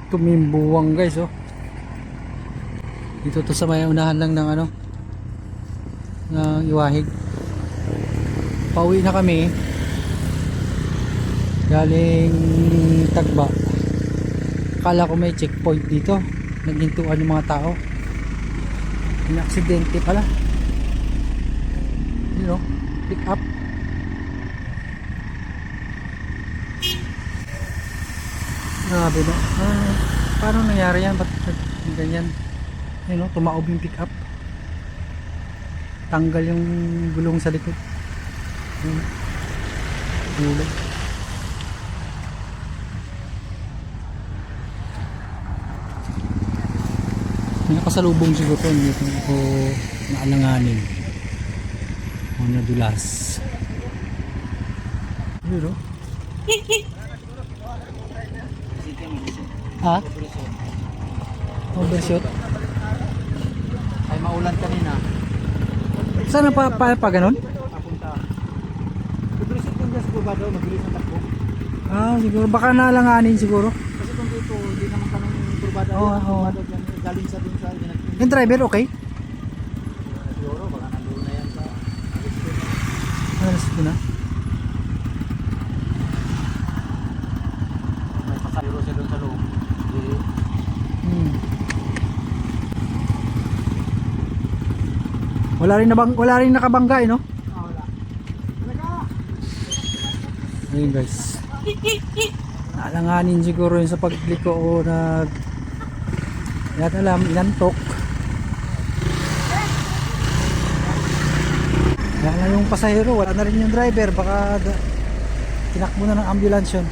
tumimbuwang guys, oh. Dito to sa may unahan lang ng ano, ng Iwahig. Pauwi na kami galing Tagba. Akala ko may checkpoint dito, naghintuan yung mga tao. Inaksidente pala. You know, pick up. Grabe no. Paano nangyari yan? Ba't ganyan? You know, tumaob yung pick up. Tanggal yung gulong sa likod. Gulong. May nakasalubong siguro dito ako naalanganin o nadulas. Yun o. Ha? Overshoot? Ay maulan kanina. Sana pa ganun? Papunta. Overshoot yung gas po ba daw? Mabilis ang takbo. Siguro baka nalanganin siguro. Kasi kung dito, hindi naman tanong turbada. Oo. Galing sa dun sa Yung driver okay? siguro, baka nandun na yan sa Alas ko na. may pasayro siya dun sa loob. Wala rin nakabangga no? Wala. Talaga! Ayun guys. Nalanganin siguro yun sa pagliko o yan alam, inantok. Wala na yung pasahero, wala na rin yung driver, baka tinakbo na ng ambulance yun.